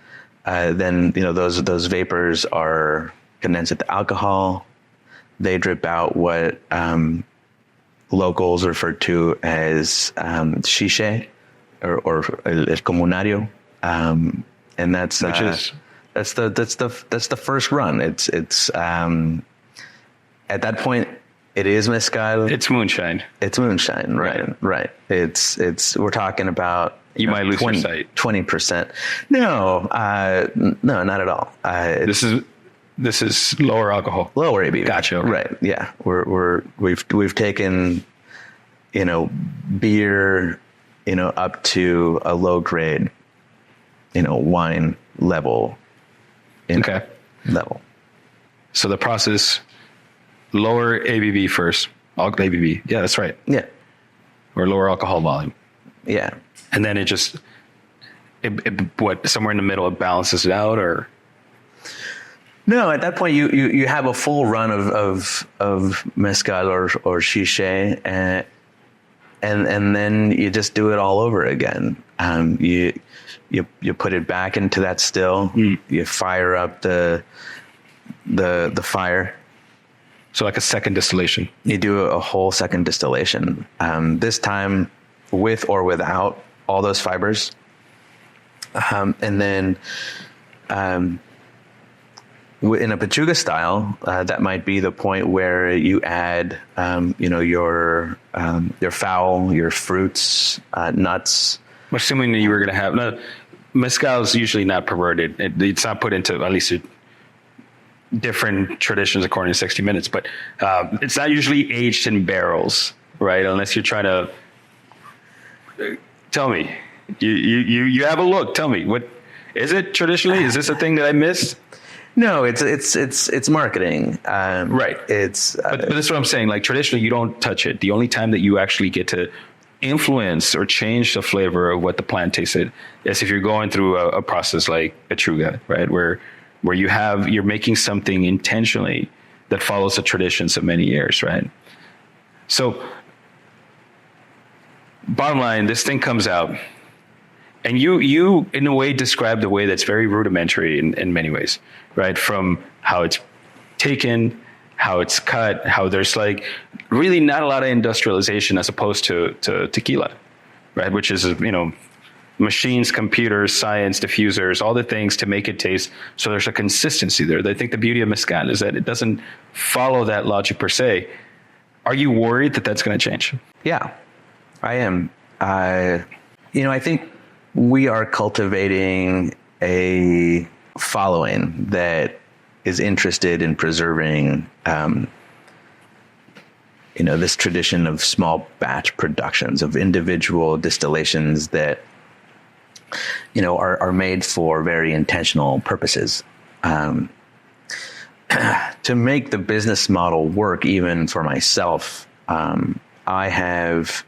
then, those vapors are condensed into alcohol. They drip out what, locals refer to as, shishe or el comunario. And that's, Which is? that's the first run. It's at that point it is mezcal. It's moonshine. It's moonshine. Right. It's, we're talking about, You might lose your sight. 20%. No, not at all. This is lower alcohol. Lower ABV. Gotcha. Okay. Right. Yeah. We've taken, beer, up to a low grade, wine level. Okay. Level. So the process, lower ABV first. ABV. Yeah, that's right. Yeah. Or lower alcohol volume. Yeah. And then it somewhere in the middle, it balances it out, or? No, at that point you have a full run of mezcal or shishe, and then you just do it all over again. You put it back into that still. You fire up the fire. So like a second distillation. You do a whole second distillation. This time with or without all those fibers, and then. In a pechuga style, that might be the point where you add, your fowl, your fruits, nuts. Assuming that you were going to have, no, mezcal is usually not perverted. It's not put into, at least different traditions according to 60 Minutes, but it's not usually aged in barrels, right? Unless you're trying to tell me. You have a look. Tell me, what is it traditionally? Is this a thing that I missed? No, it's marketing. Right. But that's what I'm saying. Like traditionally, you don't touch it. The only time that you actually get to influence or change the flavor of what the plant tasted is if you're going through a process like pechuga, right? Where you're making something intentionally that follows the traditions of many years, right? So bottom line, this thing comes out. And you in a way describe the way that's very rudimentary in many ways, right? From how it's taken, how it's cut, how there's like really not a lot of industrialization as opposed to tequila, right? Which is, machines, computers, science, diffusers, all the things to make it taste. So there's a consistency there. I think the beauty of mezcal is that it doesn't follow that logic per se. Are you worried that that's going to change? Yeah, I am. I think we are cultivating a following that is interested in preserving, this tradition of small batch productions, of individual distillations that, are made for very intentional purposes. To make the business model work, even for myself, I have,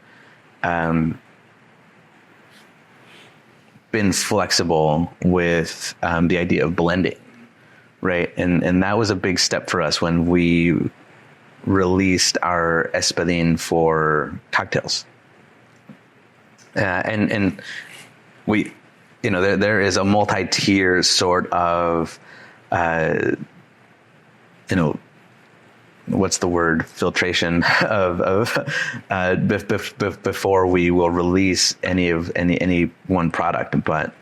been flexible with the idea of blending, right? And that was a big step for us when we released our espadín for cocktails. And we, there is a multi-tier sort of, what's the word, filtration before we will release any one product, but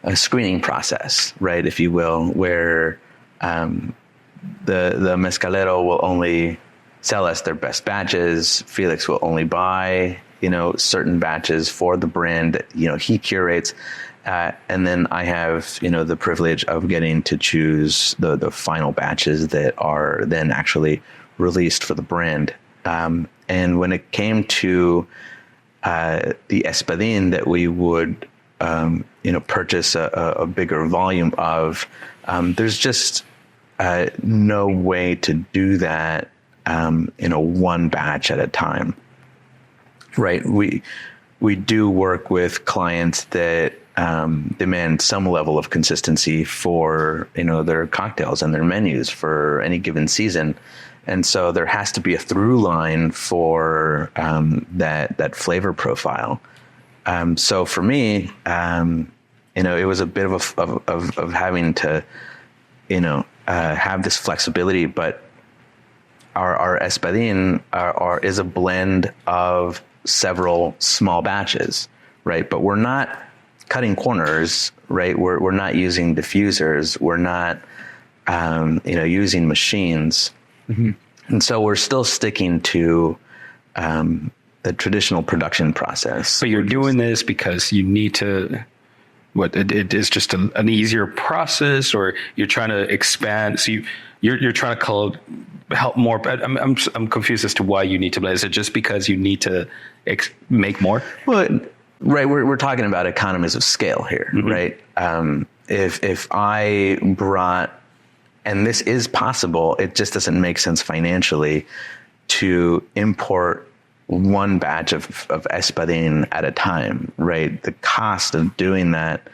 a screening process, right, if you will, where the mezcalero will only sell us their best batches. Felix will only buy certain batches for the brand that he curates. And then I have, the privilege of getting to choose the final batches that are then actually released for the brand. And when it came to the espadín that we would, purchase a bigger volume of, there's just no way to do that, one batch at a time. Right. We do work with clients that demand some level of consistency for, their cocktails and their menus for any given season. And so there has to be a through line for that flavor profile. So for me, it was a bit of having to, have this flexibility. But our espadín is a blend of several small batches, right? But we're not cutting corners, right? We're not using diffusers. We're not, using machines. Mm-hmm. And so we're still sticking to the traditional production process. But you're doing this because you need to, it is just an easier process, or you're trying to expand. So you're trying to help more. I'm confused as to why you need to. Is it just because you need to make more? Well, right. We're talking about economies of scale here, mm-hmm. right? If I brought, and this is possible, it just doesn't make sense financially to import one batch of espadín at a time, right? The cost of doing that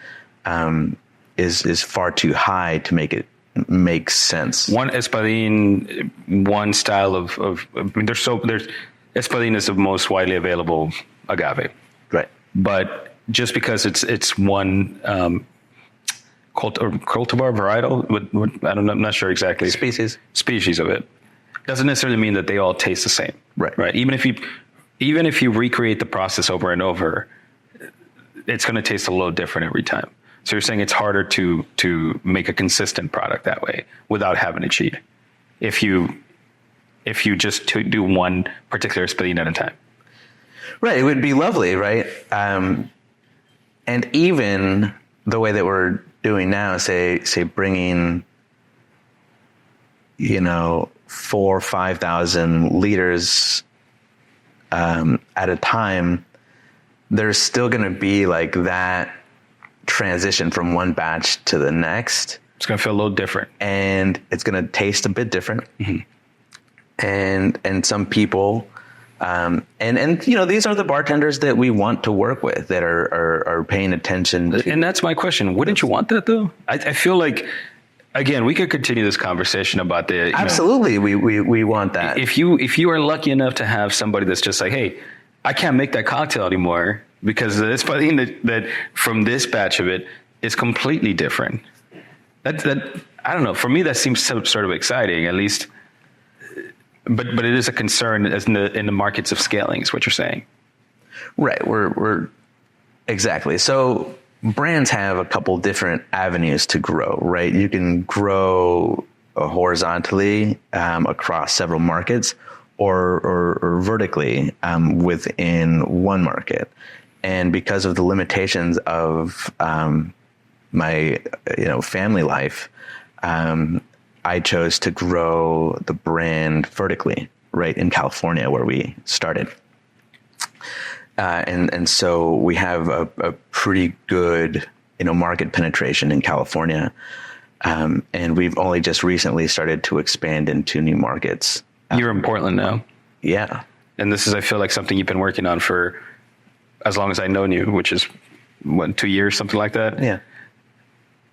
is far too high to make it make sense. One espadín, one style of there's espadín is the most widely available agave, right? But just because it's one cultivar varietal, I don't know, I'm not sure exactly species of it, doesn't necessarily mean that they all taste the same, right? Even if you recreate the process over and over, it's going to taste a little different every time. So you're saying it's harder to make a consistent product that way without having to cheat if you just do one particular espadín at a time. Right. It would be lovely, right? And even the way that we're doing now, say bringing, 4,000 or 5,000 liters at a time, there's still going to be like that transition from one batch to the next. It's going to feel a little different, and it's going to taste a bit different. Mm-hmm. And some people, and these are the bartenders that we want to work with, that are paying attention to. And that's my question. Wouldn't you want that though? I feel like, again, we could continue this conversation about the. Absolutely, we want that. If you are lucky enough to have somebody that's just like, hey, I can't make that cocktail anymore because the espadín that from this batch of it is completely different. That I don't know. For me, that seems sort of exciting, at least. But it is a concern as in the markets of scaling, is what you're saying. Right. We're exactly. So brands have a couple different avenues to grow, right? You can grow horizontally across several markets, or vertically within one market. And because of the limitations of my family life, I chose to grow the brand vertically, right, in California, where we started. And so we have a pretty good, market penetration in California. And we've only just recently started to expand into new markets. You're in Portland now. Yeah. And this is, I feel like, something you've been working on for as long as I've known you, which is 2 years, something like that. Yeah.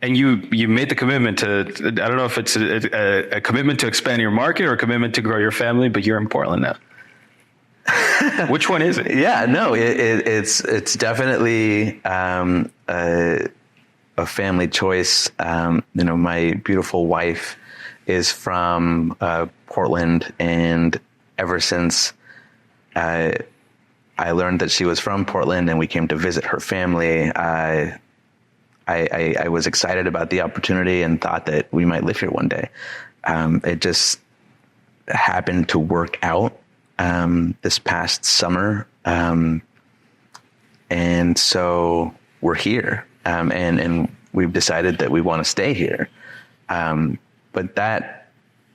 And you made the commitment to, I don't know if it's a commitment to expand your market or a commitment to grow your family, but you're in Portland now. Which one is it? Yeah, no, it's definitely a family choice. My beautiful wife is from Portland, and ever since I learned that she was from Portland and we came to visit her family, I was excited about the opportunity and thought that we might live here one day. It just happened to work out this past summer. And so we're here, and we've decided that we want to stay here. But that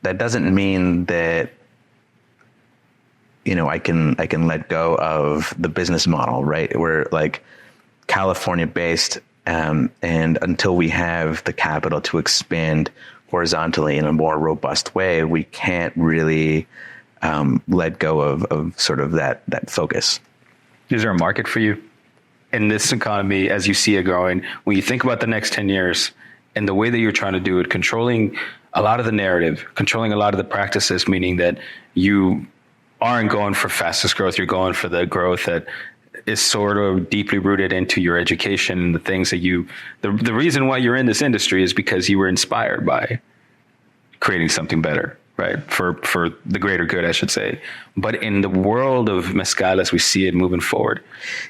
doesn't mean that, I can let go of the business model, right? We're like California based. And until we have the capital to expand horizontally in a more robust way, we can't really let go of sort of that focus. Is there a market for you in this economy, as you see it growing, when you think about the next 10 years and the way that you're trying to do it, controlling a lot of the narrative, controlling a lot of the practices, meaning that you aren't going for fastest growth, you're going for the growth that is sort of deeply rooted into your education and the things that the reason why you're in this industry is because you were inspired by creating something better, right? For the greater good, I should say. But in the world of mezcal as we see it moving forward.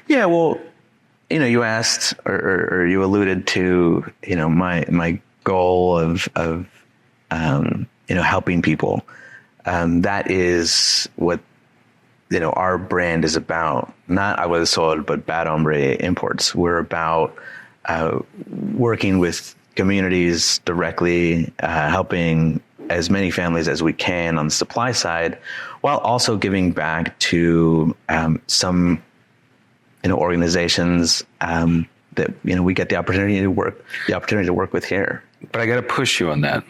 Yeah, well, you asked or you alluded to, my goal of helping people. That is what, our brand is about. Not I Was Sold, but Bad Hombre Imports. We're about working with communities directly, helping as many families as we can on the supply side, while also giving back to some organizations that we get the opportunity to work with here. But I got to push you on that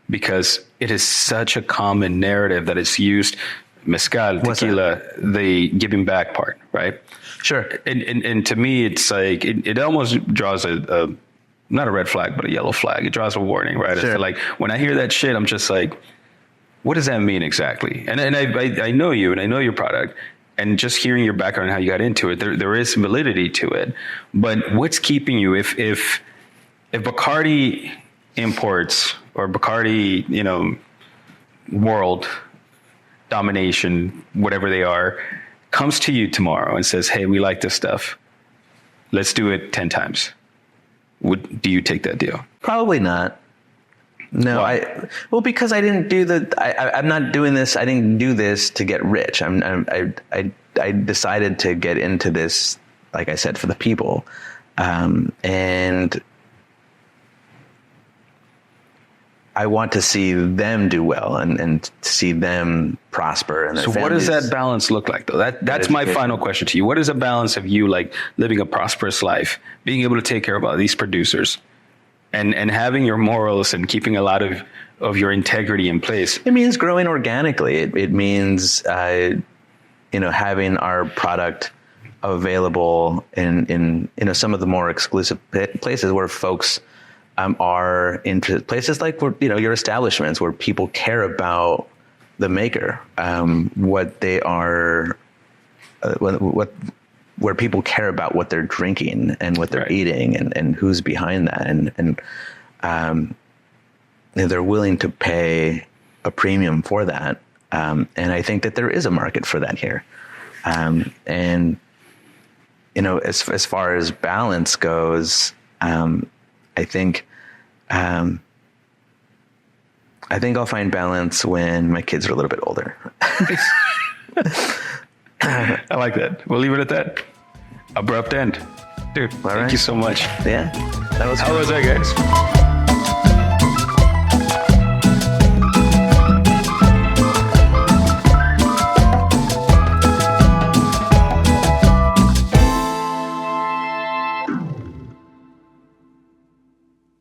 because it is such a common narrative that is used. Mezcal, tequila, the giving back part, right? Sure. And to me, it's like it almost draws a not a red flag, but a yellow flag. It draws a warning, right? Sure. It's like when I hear that shit, I'm just like, what does that mean exactly? And I know you and I know your product, and just hearing your background and how you got into it, there is validity to it. But what's keeping you if Bacardi Imports or Bacardi, world domination, whatever they are, comes to you tomorrow and says, hey, we like this stuff. Let's do it 10 times. Do you take that deal? Probably not. No, Why? Because I didn't do I'm not doing this. I didn't do this to get rich. I decided to get into this, like I said, for the people. And I want to see them do well and to see them prosper. And so what does that balance look like, though? That's my final question to you. What is a balance of you like living a prosperous life, being able to take care of all these producers and having your morals and keeping a lot of your integrity in place? It means growing organically. It means, having our product available in some of the more exclusive places where folks are into places like your establishments where people care about the maker, what they are, where people care about what they're drinking and what they're eating and who's behind that. And they're willing to pay a premium for that. And I think that there is a market for that here. And as far as balance goes, I think I'll find balance when my kids are a little bit older. I like that. We'll leave it at that. Abrupt end. Dude, thank you so much. Yeah. How was that, guys?